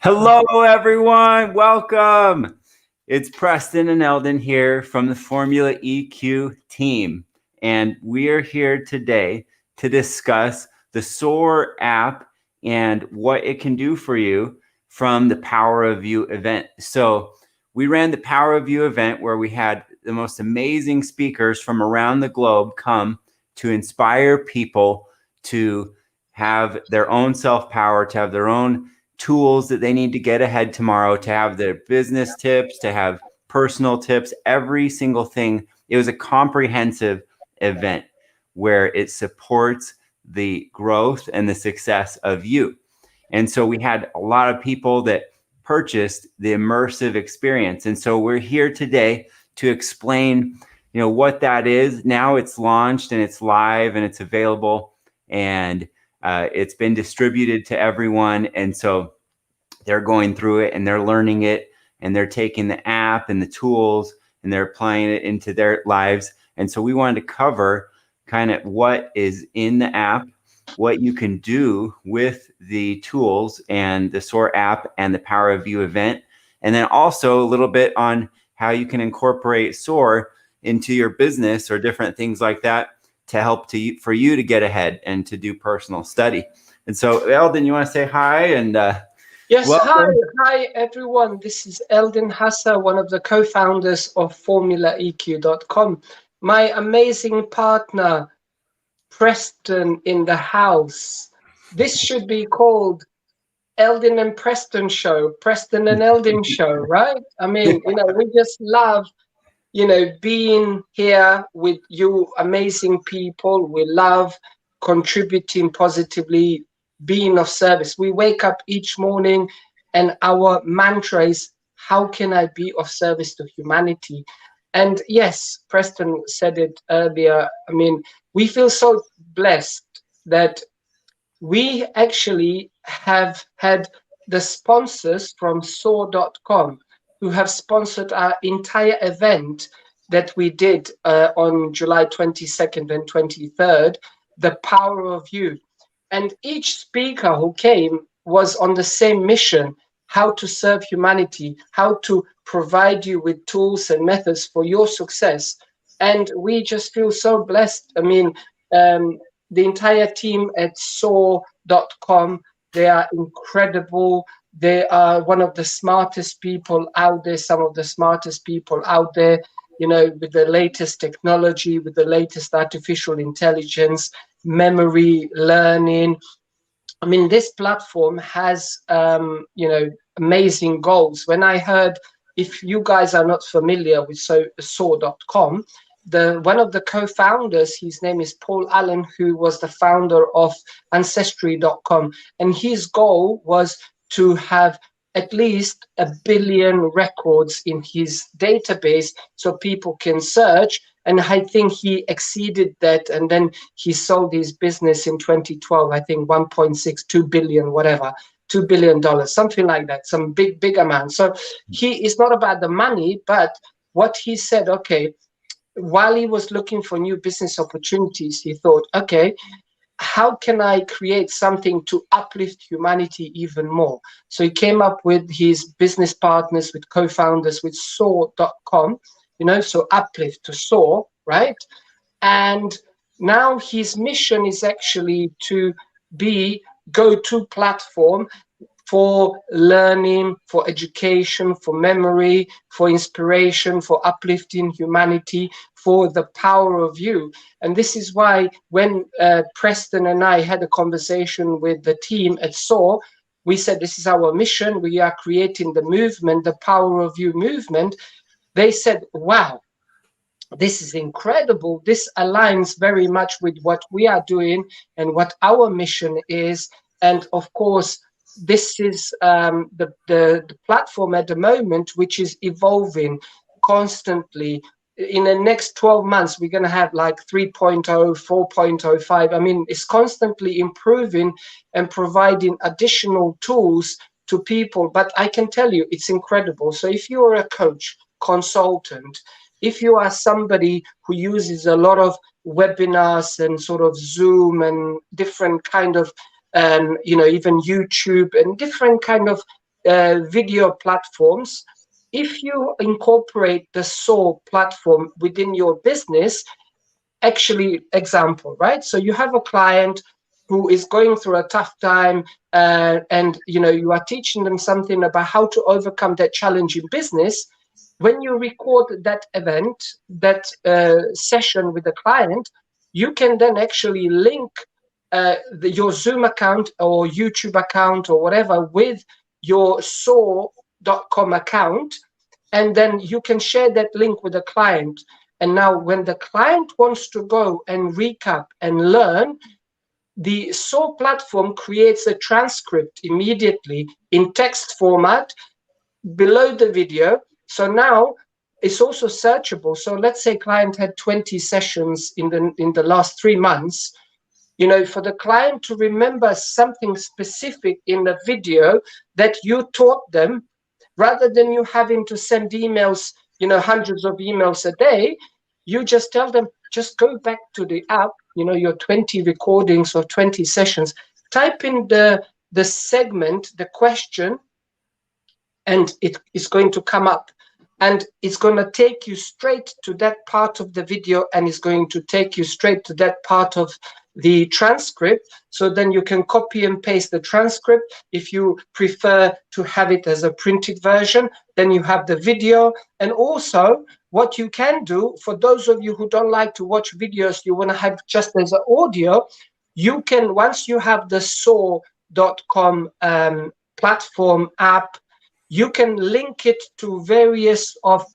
Hello, everyone. Welcome. It's Preston and Eldin here from the Formula EQ team. And we are here today to discuss the Soar app and what it can do for you from the Power of You event. So we ran the Power of You event where we had the most amazing speakers from around the globe come to inspire people to have their own self-power, to have their own tools that they need to get ahead tomorrow, to have their business tips, to have personal tips, every single thing. It was a comprehensive event where it supports the growth and the success of you. And so we had a lot of people that purchased the immersive experience. And so we're here today to explain, what that is. Now it's launched and it's live and it's available, and it's been distributed to everyone. And so they're going through it and they're learning it, and they're taking the app and the tools and they're applying it into their lives. And so we wanted to cover kind of what is in the app, what you can do with the tools and the Soar app and the Power of You event. And then also a little bit on how you can incorporate Soar into your business or different things like that to help for you to get ahead and to do personal study. And so, Eldin, you want to say hi? And yes, welcome. hi everyone. This is Eldin Hasa, one of the co-founders of formulaeq.com. My amazing partner, Preston, in the house. This should be called Eldin and Preston show, Preston and Eldin show, right? I mean, we just love being here with you amazing people. We love contributing positively, being of service. We wake up each morning and our mantra is, how can I be of service to humanity? And yes, Preston said it earlier. I mean, we feel so blessed that we actually have had the sponsors from Soar.com who have sponsored our entire event that we did on July 22nd and 23rd, The Power of You. And each speaker who came was on the same mission: how to serve humanity, how to provide you with tools and methods for your success. And we just feel so blessed. I mean, the entire team at Soar.com, they are incredible. They are one of the smartest people out there, some of the smartest people out there, with the latest technology, with the latest artificial intelligence, memory, learning. I mean, this platform has, amazing goals. When I heard, if you guys are not familiar with Soar.com, one of the co-founders, his name is Paul Allen, who was the founder of Ancestry.com, and his goal was to have at least 1 billion records in his database so people can search. And I think he exceeded that. And then he sold his business in 2012, I think 1.62 billion, whatever, $2 billion, something like that, some big amount. So he is not about the money, but what he said, okay, while he was looking for new business opportunities, he thought, okay, how can I create something to uplift humanity even more? So he came up with his business partners, with co-founders, with Soar.com, so uplift to soar, right? And now his mission is actually to be go-to platform for learning, for education, for memory, for inspiration, for uplifting humanity, for the power of you. And this is why when Preston and I had a conversation with the team at Soar, we said, this is our mission. We are creating the movement, the Power of You movement. They said, wow, this is incredible. This aligns very much with what we are doing and what our mission is. And of course, this is the platform at the moment, which is evolving constantly. In the next 12 months, we're going to have like 3.0, 4.05. I mean, it's constantly improving and providing additional tools to people. But I can tell you, it's incredible. So if you're a coach, consultant, if you are somebody who uses a lot of webinars and sort of Zoom and different kind of even YouTube and different kind of video platforms. If you incorporate the Soar platform within your business, actually, example, right? So you have a client who is going through a tough time, and you are teaching them something about how to overcome that challenge in business. When you record that event, that session with the client, you can then actually link your Zoom account or YouTube account or whatever with your Soar.com account, and then you can share that link with the client. And now when the client wants to go and recap and learn, the Soar platform creates a transcript immediately in text format below the video. So now it's also searchable. So let's say client had 20 sessions in the last 3 months. For the client to remember something specific in the video that you taught them, rather than you having to send emails, hundreds of emails a day, you just tell them, just go back to the app, your 20 recordings or 20 sessions, type in the segment, the question, and it is going to come up. And it's going to take you straight to that part of the video, and it's going to take you straight to that part of the transcript. So then you can copy and paste the transcript. If you prefer to have it as a printed version, then you have the video. And also what you can do, for those of you who don't like to watch videos, you want to have just as an audio, you can, once you have the Soar.com platform app, you can link it to various of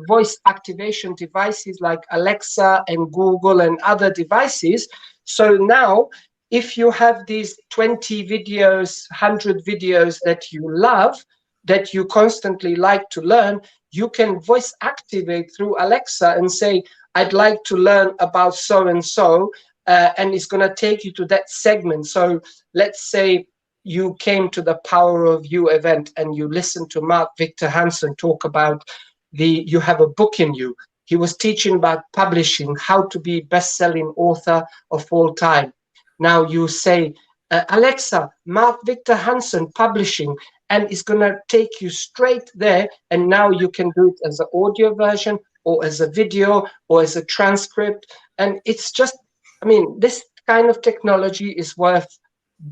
voice activation devices like Alexa and Google and other devices. So now, if you have these 20 videos, 100 videos that you love, that you constantly like to learn, you can voice activate through Alexa and say, I'd like to learn about so-and-so, and it's going to take you to that segment. So let's say you came to the Power of You event and you listened to Mark Victor Hansen talk about you have a book in you. He was teaching about publishing, how to be best-selling author of all time. Now you say, Alexa, Mark Victor Hansen publishing, and it's going to take you straight there. And now you can do it as an audio version or as a video or as a transcript. And it's just, this kind of technology is worth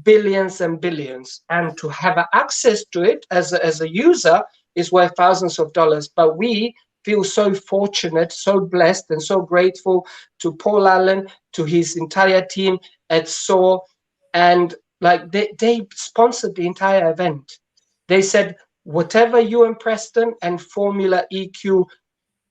billions and billions, and to have access to it as a user is worth thousands of dollars. But we feel so fortunate, so blessed, and so grateful to Paul Allen, to his entire team at Soar, and they sponsored the entire event. They said, whatever you and Preston and Formula EQ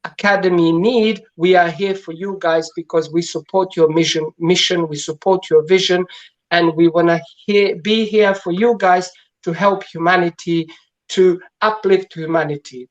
Academy need, we are here for you guys, because we support your mission, we support your vision, and we want to be here for you guys to help humanity, to uplift humanity.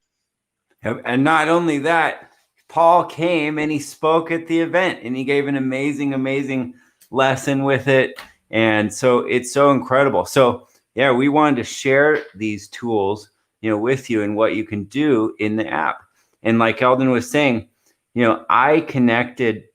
And not only that, Paul came and he spoke at the event, and he gave an amazing lesson with it. And so it's so incredible. So yeah, we wanted to share these tools, with you and what you can do in the app. And like Eldin was saying, I connected.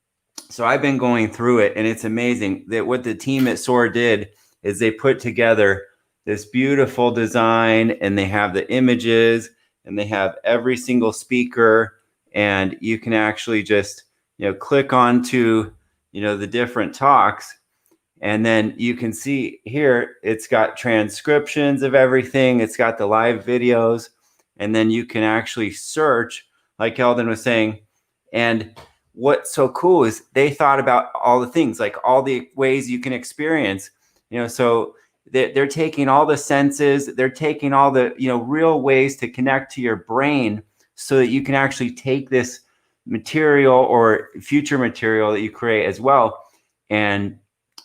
So I've been going through it, and it's amazing that what the team at Soar did is they put together this beautiful design, and they have the images, and they have every single speaker, and you can actually just, click onto, the different talks, and then you can see here, it's got transcriptions of everything. It's got the live videos, and then you can actually search, like Eldin was saying. And what's so cool is they thought about all the things, like all the ways you can experience, so they're taking all the senses, they're taking all the, real ways to connect to your brain, so that you can actually take this material or future material that you create as well, and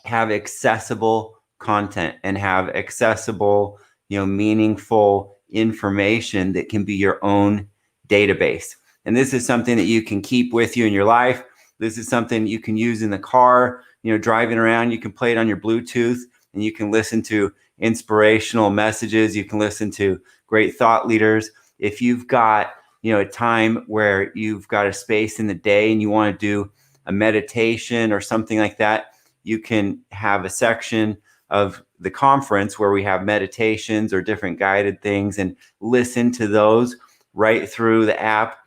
have accessible content, and have accessible, meaningful information that can be your own database. And this is something that you can keep with you in your life. This is something you can use in the car, driving around. You can play it on your Bluetooth, and you can listen to inspirational messages. You can listen to great thought leaders. If you've got, a time where you've got a space in the day and you want to do a meditation or something like that, you can have a section of the conference where we have meditations or different guided things, and listen to those right through the app.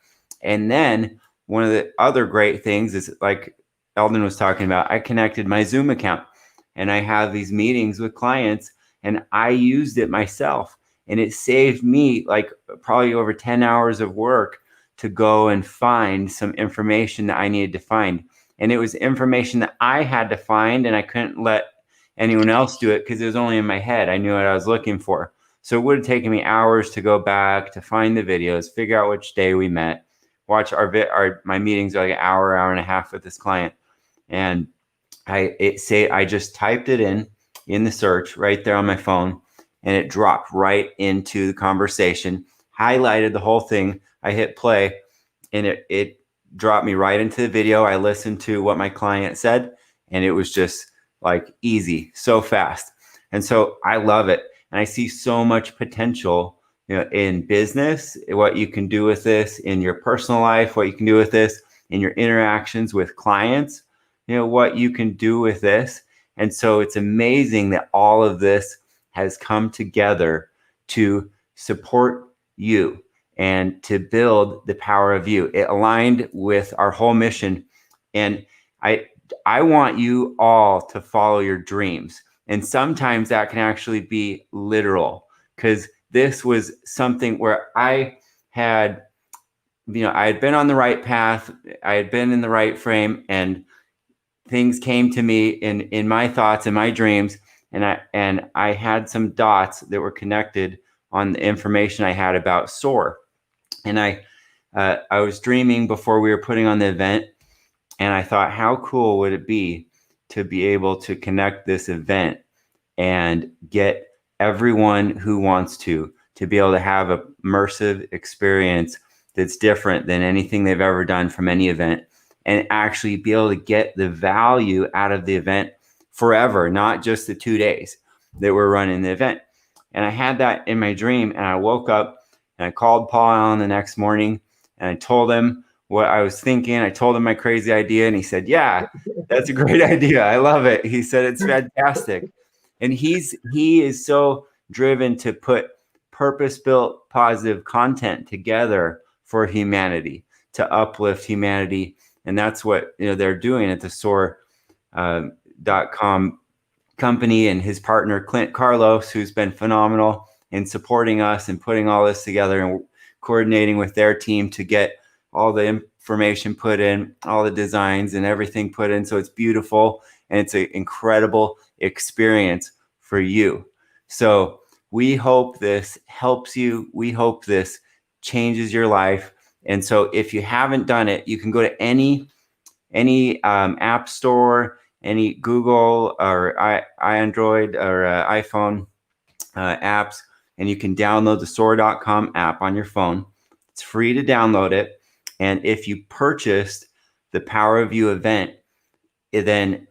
And then one of the other great things is, like Eldin was talking about, I connected my Zoom account, and I have these meetings with clients, and I used it myself, and it saved me like probably over 10 hours of work to go and find some information that I needed to find. And it was information that I had to find, and I couldn't let anyone else do it because it was only in my head. I knew what I was looking for. So it would have taken me hours to go back to find the videos, figure out which day we met, watch my meetings are like an hour and a half with this client. And I just typed it in the search right there on my phone, and it dropped right into the conversation, highlighted the whole thing. I hit play, and it dropped me right into the video. I listened to what my client said, and it was just like easy, so fast. And so I love it. And I see so much potential, in business, what you can do with this, in your personal life, what you can do with this, in your interactions with clients, what you can do with this. And so it's amazing that all of this has come together to support you and to build the power of you. It aligned with our whole mission. And I want you all to follow your dreams. And sometimes that can actually be literal, because this was something where I had been on the right path. I had been in the right frame, and things came to me in my thoughts and my dreams. And I had some dots that were connected on the information I had about Soar. And I was dreaming before we were putting on the event, and I thought, how cool would it be to be able to connect this event and get everyone who wants to be able to have an immersive experience that's different than anything they've ever done from any event, and actually be able to get the value out of the event forever, not just the 2 days that we're running the event. And I had that in my dream, and I woke up and I called Paul Allen the next morning, and I told him what I was thinking. I told him my crazy idea, and he said, yeah, that's a great idea. I love it. He said, it's fantastic. And he is so driven to put purpose-built positive content together for humanity, to uplift humanity. And that's what they're doing at the Soar.com company, and his partner Clint Carlos, who's been phenomenal in supporting us and putting all this together and coordinating with their team to get all the information put in, all the designs and everything put in. So it's beautiful, and it's an incredible experience for you. So we hope this helps you. We hope this changes your life. And so if you haven't done it, you can go to any app store, any Google or Android or iPhone apps, and you can download the Soar.com app on your phone. It's free to download it. And if you purchased the Power of You event, then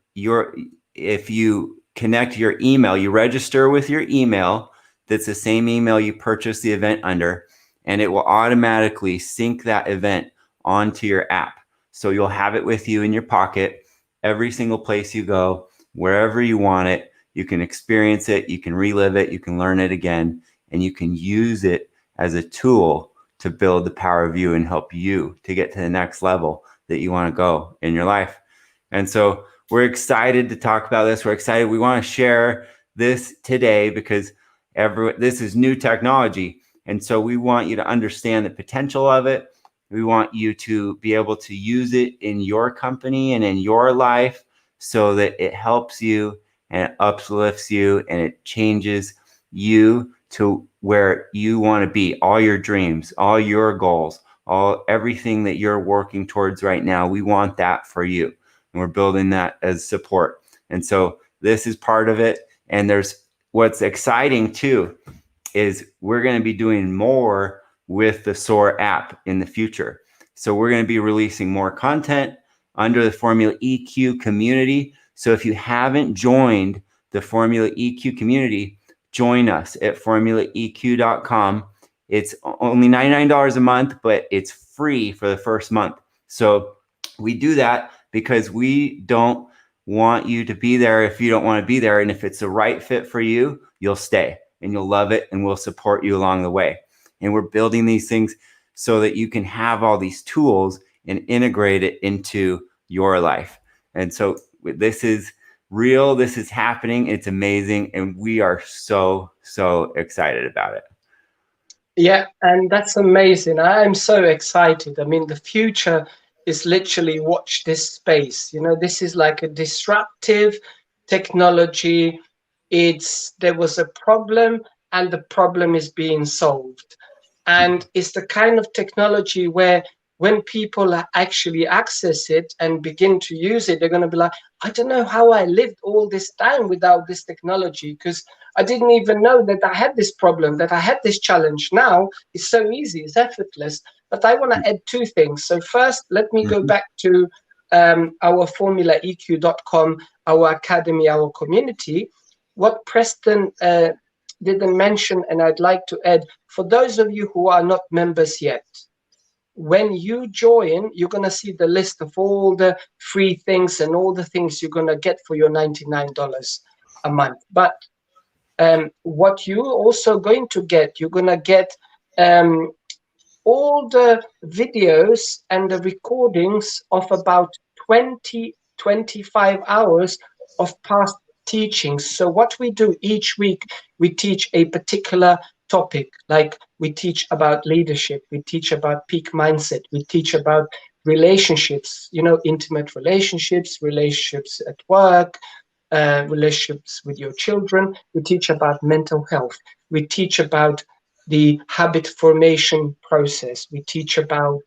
if you connect your email, you register with your email, that's the same email you purchased the event under, and it will automatically sync that event onto your app. So you'll have it with you in your pocket every single place you go, wherever you want it. You can experience it, you can relive it, you can learn it again, and you can use it as a tool to build the power of you and help you to get to the next level that you want to go in your life. And so we're excited to talk about this. We're excited. We want to share this today because this is new technology. And so we want you to understand the potential of it. We want you to be able to use it in your company and in your life so that it helps you and it uplifts you and it changes you to where you want to be, all your dreams, all your goals, everything that you're working towards right now. We want that for you. And we're building that as support. And so this is part of it. And what's exciting too is we're going to be doing more with the Soar app in the future. So we're going to be releasing more content under the Formula EQ community. So if you haven't joined the Formula EQ community, join us at formulaeq.com. It's only $99 a month, but it's free for the first month. So we do that because we don't want you to be there if you don't want to be there. And if it's the right fit for you, you'll stay and you'll love it, and we'll support you along the way. And we're building these things so that you can have all these tools and integrate it into your life. And so this is real, this is happening, it's amazing, and we are so excited about it. Yeah, and that's amazing. I'm so excited. I mean, the future is literally, watch this space. You know, this is like a disruptive technology. There was a problem, and the problem is being solved. And it's the kind of technology where when people actually access it and begin to use it, they're going to be like, I don't know how I lived all this time without this technology, because I didn't even know that I had this problem, that I had this challenge. Now it's so easy, it's effortless. But I want to add two things. So first, let me go back to our formulaeq.com, our academy, our community. What Preston didn't mention, and I'd like to add, for those of you who are not members yet, when you join, you're going to see the list of all the free things and all the things you're going to get for your $99 a month. But what you're also going to get, you're going to get all the videos and the recordings of about 20-25 hours of past teachings. So what we do each week, we teach a particular topic. Like we teach about leadership, we teach about peak mindset, we teach about relationships, you know, intimate relationships, relationships at work, relationships with your children. We teach about mental health. We teach about the habit formation process. We teach about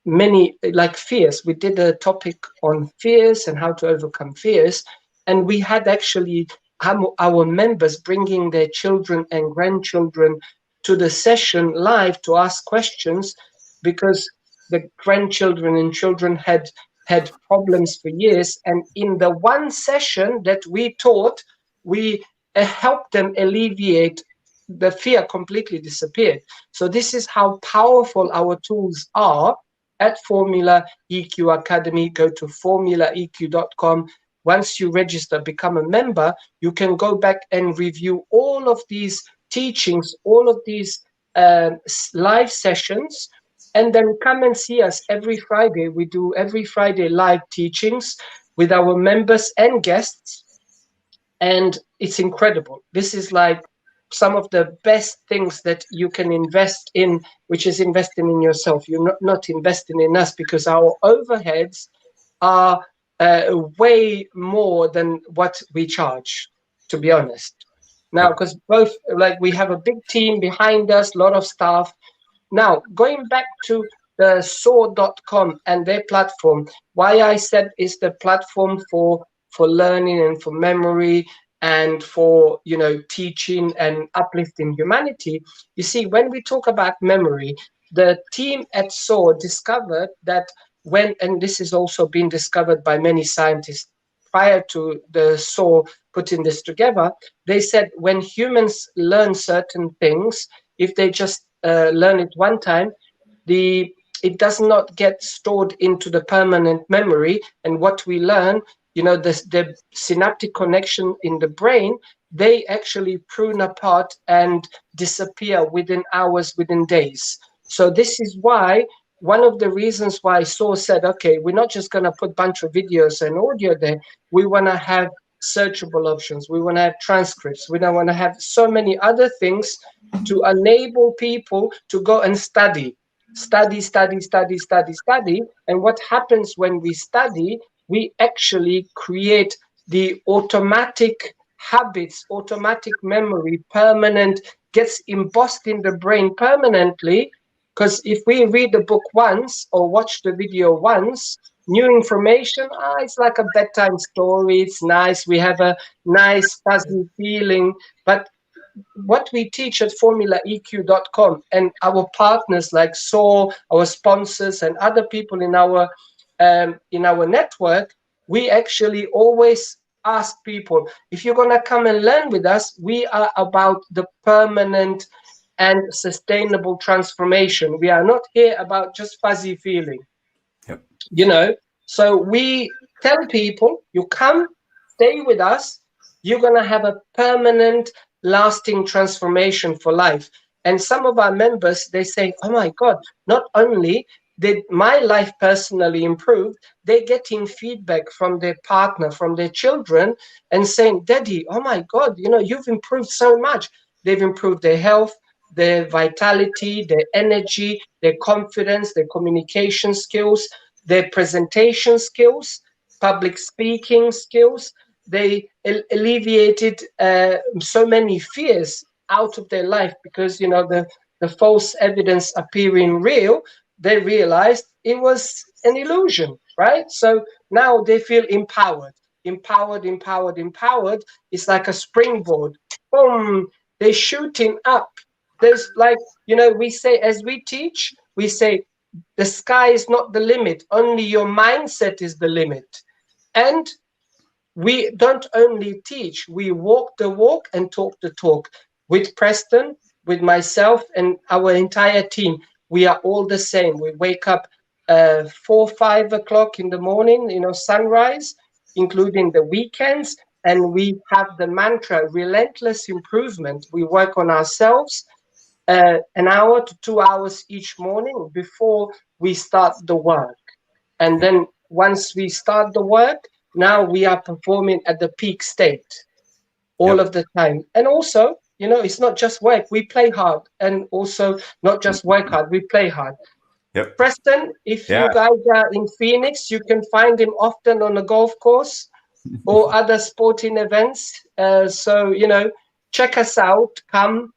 many, like fears. We did a topic on fears and how to overcome fears. And we had actually our members bringing their children and grandchildren to the session live to ask questions, because the grandchildren and children had problems for years. And in the one session that we taught, we helped them alleviate the fear, completely disappeared. So this is how powerful our tools are at Formula EQ Academy. Go to formulaeq.com. Once you register, become a member, you can go back and review all of these teachings, all of these live sessions, and then come and see us every Friday. We do every Friday live teachings with our members and guests, and it's incredible. This is like some of the best things that you can invest in, which is investing in yourself. You're not investing in us, because our overheads are way more than what we charge, to be honest. Now, because both, like, we have a big team behind us, a lot of staff. Now, going back to the Soar.com and their platform, why I said is the platform for learning and for memory and for, you know, teaching and uplifting humanity. You see, when we talk about memory, the team at Soar discovered that and this has also been discovered by many scientists prior to the Soar putting this together, they said when humans learn certain things, if they just learn it one time, it does not get stored into the permanent memory. And what we learn, you know, the synaptic connection in the brain, they actually prune apart and disappear within hours, within days. So this is why, one of the reasons why Soar said, okay, we're not just going to put a bunch of videos and audio there. We want to have searchable options. We want to have transcripts. We don't want to have so many other things to enable people to go and study. And what happens when we study, we actually create the automatic habits, automatic memory, permanent, gets embossed in the brain permanently. Because if we read the book once or watch the video once, new information, it's like a bedtime story. It's nice. We have a nice, fuzzy feeling. But what we teach at formulaeq.com and our partners like Soar, our sponsors, and other people in our network, we actually always ask people, if you're going to come and learn with us, we are about the permanent and sustainable transformation. We are not here about just fuzzy feeling. Yep. You know, so we Tell people, you come, stay with us, you're going to have a permanent, lasting transformation for life. And some of our members, they say, oh my God, not only did my life personally improve, they're getting feedback from their partner, from their children, and saying, Daddy, oh my God, you've improved so much. They've improved their health, their vitality, their energy, their confidence, their communication skills, their presentation skills, public speaking skills. They alleviated so many fears out of their life because, the false evidence appearing real, they realized it was an illusion, right? So now they feel empowered. It's like a springboard. Boom, they're shooting up. There's like, we say, as we teach, we say, the sky is not the limit, only your mindset is the limit. And we don't only teach, we walk the walk and talk the talk. With Preston, with myself, and our entire team, we are all the same. We wake up 4-5 o'clock in the morning, sunrise, including the weekends, and we have the mantra, relentless improvement. We work on ourselves an hour to 2 hours each morning before we start the work. And then once we start the work, now we are performing at the peak state all of the time. And also, it's not just work. We play hard. And also not just work hard, we play hard. Yep. Preston, if you guys are in Phoenix, you can find him often on a golf course or other sporting events. So, check us out. Come.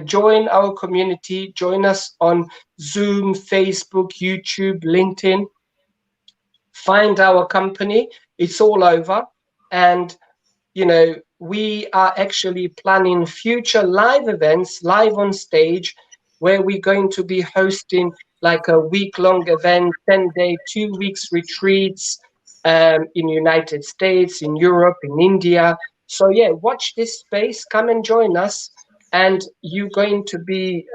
Join our community, join us on Zoom, Facebook, YouTube, LinkedIn. Find our company. It's all over. And, we are actually planning future live events, live on stage, where we're going to be hosting like a week-long event, 10-day, 2 weeks retreats in United States, in Europe, in India. So, watch this space. Come and join us. And you're going to be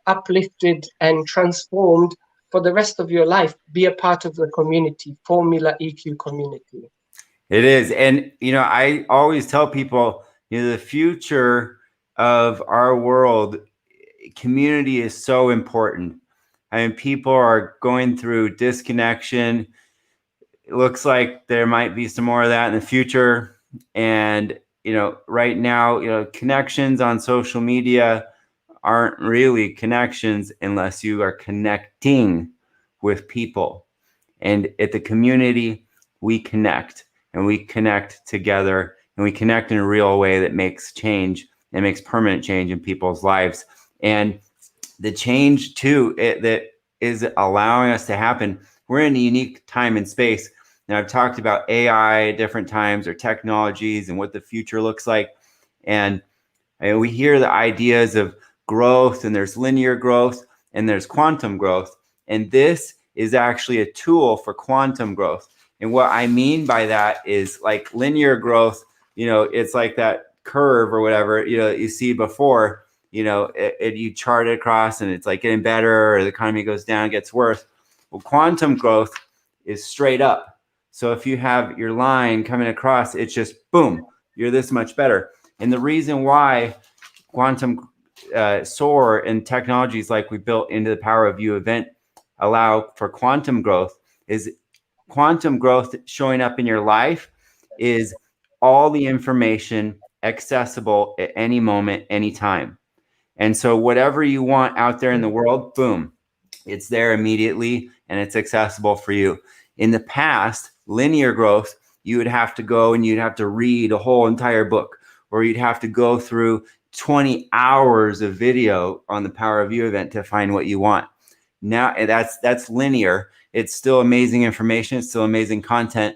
uplifted and transformed for the rest of your life. Be a part of the community, Formula EQ community. It is. And, I always tell people, the future of our world, community is so important. I mean, people are going through disconnection. It looks like there might be some more of that in the future. And right now, connections on social media aren't really connections unless you are connecting with people. And at the community, we connect, and we connect together, and we connect in a real way that makes change and makes permanent change in people's lives. And the change too, that is allowing us to happen. We're in a unique time and space. Now, I've talked about AI at different times, or technologies, and what the future looks like. And we hear the ideas of growth, and there's linear growth, and there's quantum growth. And this is actually a tool for quantum growth. And what I mean by that is, like, linear growth, it's like that curve or whatever, you see before, you chart it across, and it's like getting better, or the economy goes down, gets worse. Well, quantum growth is straight up. So if you have your line coming across, it's just boom, you're this much better. And the reason why quantum Soar and technologies like we built into the Power of You event allow for quantum growth is quantum growth showing up in your life is all the information accessible at any moment, anytime. And so whatever you want out there in the world, boom, it's there immediately, and it's accessible for you. In the past, linear growth, you would have to go and you'd have to read a whole entire book, or you'd have to go through 20 hours of video on the Power of You event to find what you want. Now that's linear. It's still amazing information. It's still amazing content,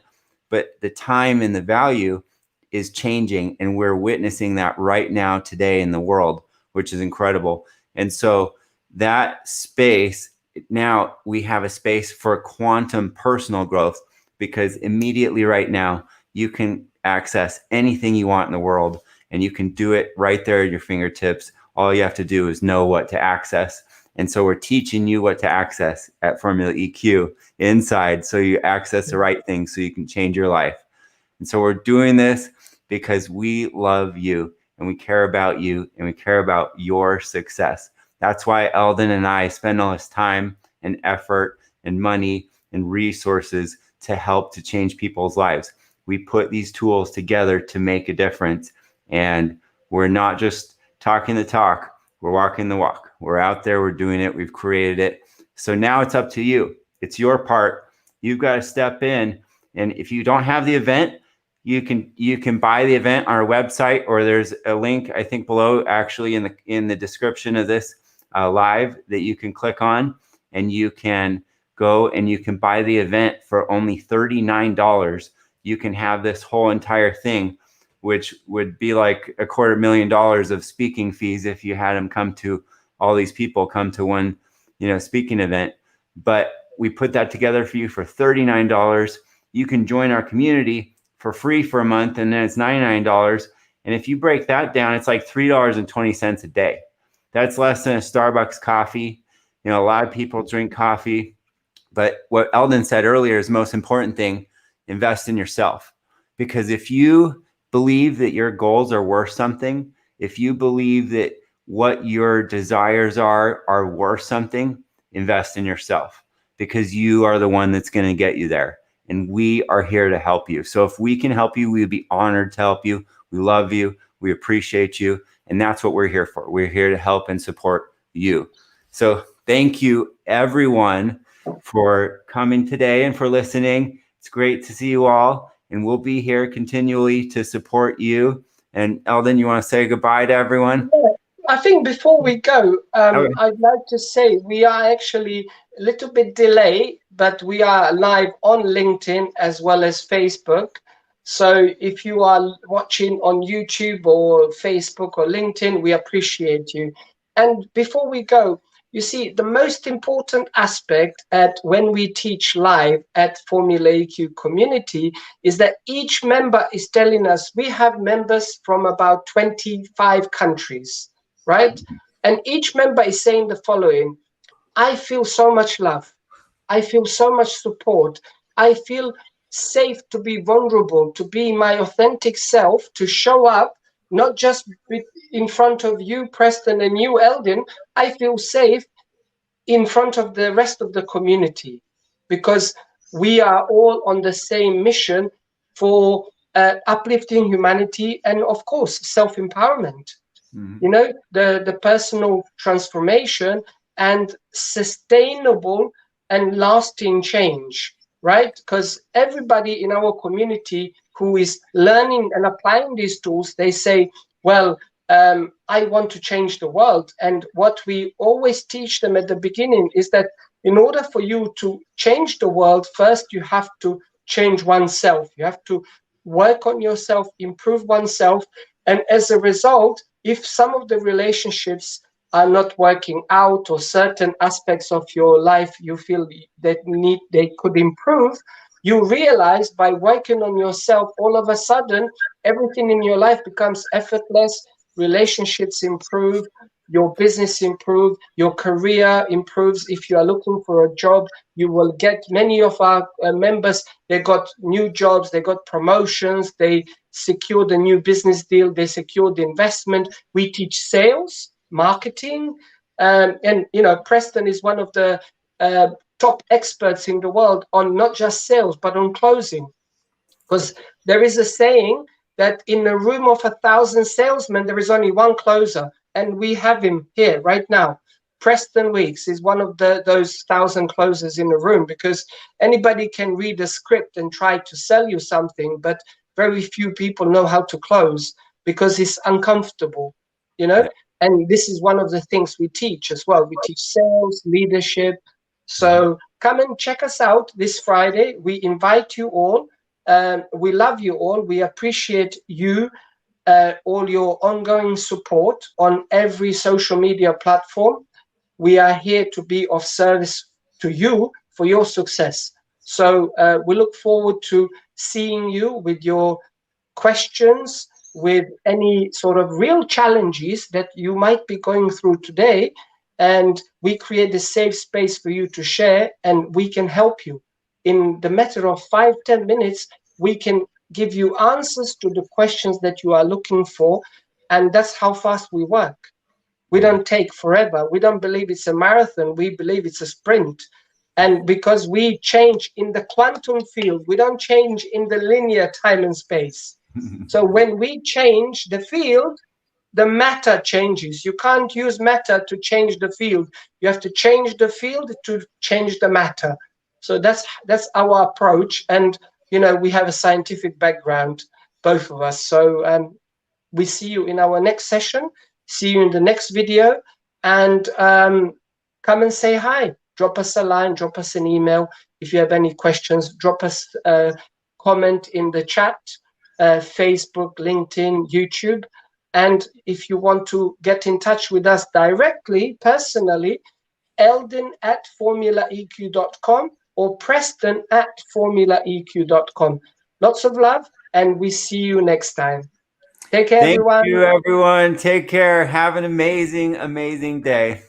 but the time and the value is changing, and we're witnessing that right now today in the world, which is incredible. And so that space, now we have a space for quantum personal growth, because immediately right now you can access anything you want in the world, and you can do it right there at your fingertips. All you have to do is know what to access. And so we're teaching you what to access at Formula EQ inside, so you access the right things so you can change your life. And so we're doing this because we love you and we care about you and we care about your success. That's why Eldin and I spend all this time and effort and money and resources to help to change people's lives. We put these tools together to make a difference. And we're not just talking the talk, we're walking the walk. We're out there, we're doing it, we've created it. So now it's up to you. It's your part. You've got to step in. And if you don't have the event, you can buy the event on our website, or there's a link, I think, below, actually in the description of this live, that you can click on, and you can go and you can buy the event for only $39. You can have this whole entire thing, which would be like $250,000 of speaking fees if you had them come to, all these people come to one, speaking event. But we put that together for you for $39. You can join our community for free for a month, and then it's $99. And if you break that down, it's like $3.20 a day. That's less than a Starbucks coffee. A lot of people drink coffee. But what Eldin said earlier is the most important thing: invest in yourself. Because if you believe that your goals are worth something, if you believe that what your desires are worth something, invest in yourself, because you are the one that's going to get you there. And we are here to help you. So if we can help you, we'd be honored to help you. We love you. We appreciate you. And that's what we're here for. We're here to help and support you. So thank you, everyone, for coming today and for listening. It's great to see you all. And we'll be here continually to support you. And Eldin, you want to say goodbye to everyone? I think before we go, I'd like to say we are actually a little bit delayed, but we are live on LinkedIn as well as Facebook. So if you are watching on YouTube or Facebook or LinkedIn, we appreciate you. And before we go, you see, the most important aspect when we teach live at Formula EQ community is that each member is telling us, we have members from about 25 countries, right? And each member is saying the following: I feel so much love. I feel so much support. I feel safe to be vulnerable, to be my authentic self, to show up, not just in front of you, Preston, and you, Eldin. I feel safe in front of the rest of the community, because we are all on the same mission for uplifting humanity and, of course, self-empowerment. The personal transformation and sustainable and lasting change, right? Because everybody in our community who is learning and applying these tools, they say, well, I want to change the world. And what we always teach them at the beginning is that in order for you to change the world, first you have to change oneself. You have to work on yourself, improve oneself. And as a result, if some of the relationships are not working out, or certain aspects of your life you feel that they could improve, you realize by working on yourself, all of a sudden, everything in your life becomes effortless. Relationships improve, your business improve, your career improves. If you are looking for a job, you will get, many of our members, they got new jobs, they got promotions, they secured a new business deal, they secured investment. We teach sales, marketing, and Preston is one of the top experts in the world on not just sales, but on closing. Because there is a saying that in a room of 1,000 salesmen, there is only one closer. And we have him here right now. Preston Weeks is one of those 1,000 closers in the room, because anybody can read a script and try to sell you something, but very few people know how to close because it's uncomfortable, And this is one of the things we teach as well. We teach sales, leadership. So come and check us out this Friday. We invite you all. We love you all. We appreciate you, all your ongoing support on every social media platform. We are here to be of service to you for your success. So we look forward to seeing you with your questions, with any sort of real challenges that you might be going through today. and we create a safe space for you to share, and we can help you. In the matter of 5-10 minutes, we can give you answers to the questions that you are looking for, and that's how fast we work. We don't take forever. We don't believe it's a marathon. We believe it's a sprint. And because we change in the quantum field, we don't change in the linear time and space. So when we change the field, the matter changes. You can't use matter to change the field. You have to change the field to change the matter. So that's our approach. And, you know, we have a scientific background, both of us. So we see you in our next session. See you in the next video. And come and say hi. Drop us a line, drop us an email. If you have any questions, drop us a comment in the chat, Facebook, LinkedIn, YouTube. And if you want to get in touch with us directly, personally, Eldin at 𝐹ormulaeq.com or Preston at 𝐹ormulaeq.com. Lots of love, and we see you next time. Take care, everyone. Thank you, everyone. Take care. Have an amazing, amazing day.